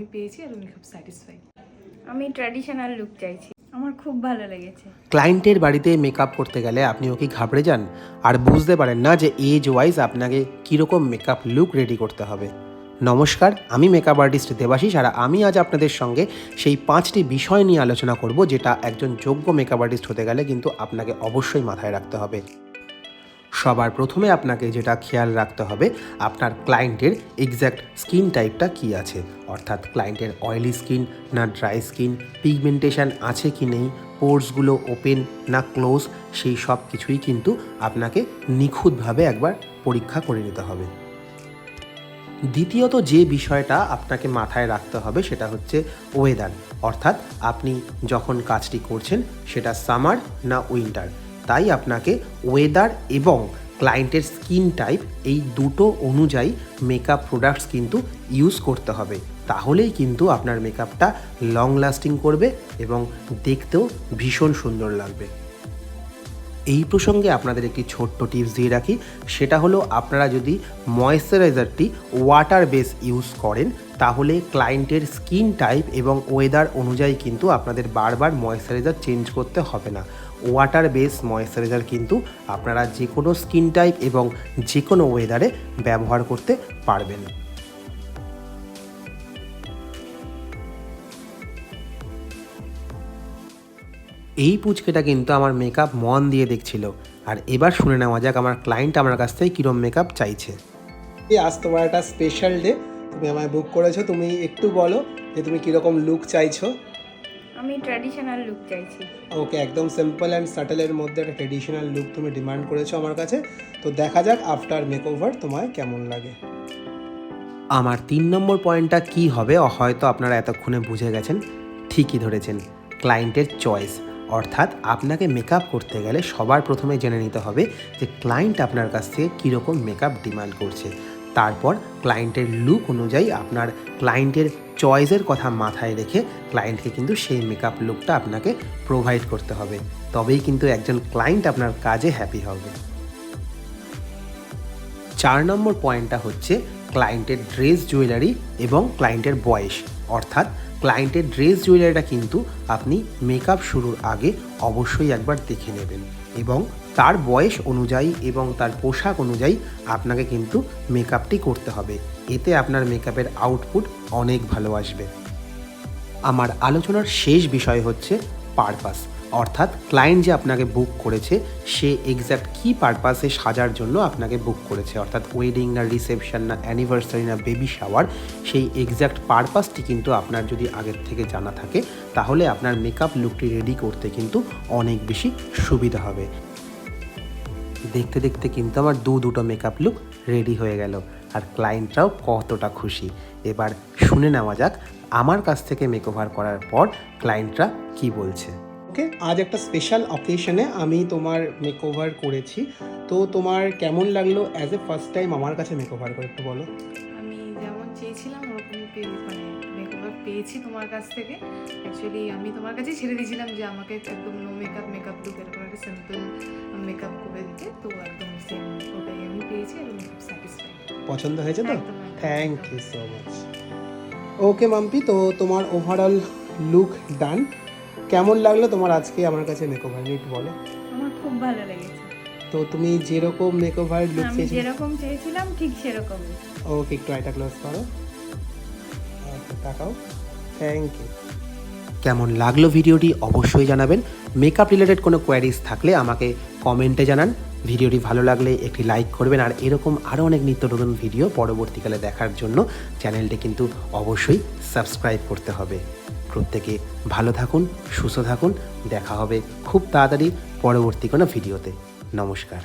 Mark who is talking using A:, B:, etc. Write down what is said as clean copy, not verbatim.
A: আমি পেয়েছি আর উনি খুব স্যাটিসফাইড।
B: আমি ট্র্যাডিশনাল লুক চাইছি, আমার খুব ভালো লেগেছে।
C: ক্লায়েন্টের বাড়িতে মেকআপ করতে গেলে আপনিও কি ঘাবড়ে যান আর বুঝতে পারেন না যে এজ ওয়াইজ আপনাকে কীরকম মেকআপ লুক রেডি করতে হবে? নমস্কার, আমি মেকআপ আর্টিস্ট দেবাশিস, আর আমি আজ আপনাদের সঙ্গে সেই 5টি বিষয় নিয়ে আলোচনা করব যেটা একজন যোগ্য মেকআপ আর্টিস্ট হতে গেলে কিন্তু আপনাকে অবশ্যই মাথায় রাখতে হবে। সবার প্রথমে আপনাকে যেটা খেয়াল রাখতে হবে, আপনার ক্লায়েন্টের এক্স্যাক্ট স্কিন টাইপটা কী আছে, অর্থাৎ ক্লায়েন্টের অয়েলি স্কিন না ড্রাই স্কিন, পিগমেন্টেশন আছে কি নেই, পোর্সগুলো ওপেন না ক্লোজ, সেই সব কিছুই কিন্তু আপনাকে নিখুঁতভাবে একবার পরীক্ষা করে নিতে হবে। দ্বিতীয়ত যে বিষয়টা আপনাকে মাথায় রাখতে হবে সেটা হচ্ছে ওয়েদার, অর্থাৎ আপনি যখন কাজটি করছেন সেটা সামার না উইন্টার। তাই আপনাকে ওয়েদার এবং ক্লায়েন্টের স্কিন টাইপ এই দুটো অনুযায়ী মেকআপ প্রোডাক্টস কিন্তু ইউজ করতে হবে, তাহলেই কিন্তু আপনার মেকআপটা লং লাস্টিং করবে এবং দেখতেও ভীষণ সুন্দর লাগবে। এই প্রসঙ্গে আপনাদের একটি ছোট্ট টিপস দিয়ে রাখি, সেটা হলো আপনারা যদি ময়েশ্চারাইজারটি ওয়াটার বেস ইউজ করেন তাহলে ক্লায়েন্টের স্কিন টাইপ এবং ওয়েদার অনুযায়ী কিন্তু আপনাদের বারবার ময়েশ্চারাইজার চেঞ্জ করতে হবে না। ওয়াটার বেস ময়েশ্চারাইজার কিন্তু আপনারা যে কোনো স্কিন টাইপ এবং যে কোনো ওয়েদারে ব্যবহার করতে পারবেন। এই পুচকেটা কিন্তু আমার মেকআপ মন দিয়ে দেখছিল, আর এবার শুনে নেওয়া যাক আমার ক্লায়েন্ট আমার কাছ থেকে কীরকম মেকআপ চাইছে।
D: আজ তোমার একটা স্পেশাল ডে, তুমি আমায় বুক করেছো, তুমি একটু বলো যে তুমি কীরকম লুক চাইছো।
B: আমি ট্র্যাডিশনাল লুক চাইছি।
D: ওকে, একদম সিম্পল অ্যান্ড সাটেলের মধ্যে একটা ট্রেডিশনাল লুক তুমি ডিমান্ড করেছো আমার কাছে। তো দেখা যাক আফটার মেকওভার তোমায় কেমন লাগে।
C: আমার 3 নম্বর পয়েন্টটা কী হবে হয়তো আপনারা এতক্ষণে বুঝে গেছেন। ঠিকই ধরেছেন, ক্লায়েন্টের চয়েস। অর্থাৎ আপনাকে মেকআপ করতে গেলে সবার প্রথমে জেনে নিতে হবে যে ক্লায়েন্ট আপনার কাছ থেকে কীরকম মেকআপ ডিমান্ড করছে। তারপর ক্লায়েন্টের লুক অনুযায়ী আপনার ক্লায়েন্টের চয়েসের কথা মাথায় রেখে ক্লায়েন্টকে কিন্তু সেই মেকআপ লুকটা আপনাকে প্রোভাইড করতে হবে, তবেই কিন্তু একজন ক্লায়েন্ট আপনার কাজে হ্যাপি হবে। 4 নম্বর পয়েন্টটা হচ্ছে ক্লায়েন্টের ড্রেস জুয়েলারি এবং ক্লায়েন্টের বয়স। অর্থাৎ ক্লায়েন্টের ড্রেস জুয়েলারিটা কিন্তু আপনি মেকআপ শুরুর আগে অবশ্যই একবার দেখে নেবেন এবং তার বয়স অনুযায়ী এবং তার পোশাক অনুযায়ী আপনাকে কিন্তু মেকআপটি করতে হবে। এতে আপনার মেকআপের আউটপুট অনেক ভালো আসবে। আমার আলোচনার শেষ বিষয় হচ্ছে পারপাস, অর্থাৎ ক্লায়েন্ট যে আপনাকে বুক করেছে সে এক্স্যাক্ট কী পারপাসে সাজার জন্য আপনাকে বুক করেছে, অর্থাৎ ওয়েডিং না রিসেপশন না অ্যানিভার্সারি না বেবি শাওয়ার, সেই এক্স্যাক্ট পারপাসটি কিন্তু আপনার যদি আগের থেকে জানা থাকে তাহলে আপনার মেকআপ লুকটি রেডি করতে কিন্তু অনেক বেশি সুবিধা হবে। দেখতে দেখতে কিন্তু আমার দুটো মেকআপ লুক রেডি হয়ে গেল, আর ক্লায়েন্টরাও কতটা খুশি। এবার শুনে নেওয়া যাক আমার কাছ থেকে মেকওভার করার পর ক্লায়েন্টরা কি বলছে।
D: ওকে, আজ একটা স্পেশাল অকেশনে আমি তোমার মেকওভার করেছি, তো তোমার কেমন লাগলো অ্যাজ এ ফার্স্ট টাইম আমার কাছে মেকওভার করে, একটু বলো।
A: আমি যেমন চেয়েছিলাম ওরকমই মানে মেকওভার পেয়েছি তোমার কাছ থেকে। অ্যাকচুয়ালি আমি তোমার কাছেই ছেড়ে দিয়েছিলাম যে আমাকে একদম নো মেকআপ লুক এরকম একটা সিম্পল মেকআপ করে দিতে, তো একদম সেম ওটাই আমি পেয়েছি এবং খুব স্যাটিসফাইড।
D: পছন্দ হয়েছে তো?
A: একদম।
D: Thank you so much. Okay Mampi, তো তোমার ওভারঅল লুক ডান। কেমন লাগলো তোমার আজকে আমার কাছে মেকওভার, একটু বলো।
B: আমার খুব ভালো লেগেছে।
D: তো তুমি যেরকম মেকওভার লুক
B: আমি
D: চেয়েছিলে
B: যেরকম চেয়েছিলাম ঠিক সেরকমই।
D: ওকে, একটু আইটা ক্লোজ করো, ওকে তাকাও। Thank you.
C: কেমন লাগলো ভিডিওটি অবশ্যই জানাবেন। মেকআপ রিলেটেড কোনো কোয়ারিজ থাকলে আমাকে কমেন্টে জানান। ভিডিওটি ভালো লাগলে একটি লাইক করবেন, আর এরকম আরও অনেক নিত্য নতুন ভিডিও পরবর্তীকালে দেখার জন্য চ্যানেলটি কিন্তু অবশ্যই সাবস্ক্রাইব করতে হবে। প্রত্যেকে ভালো থাকুন, সুস্থ থাকুন। দেখা হবে খুব তাড়াতাড়ি পরবর্তী কোনো ভিডিওতে। নমস্কার।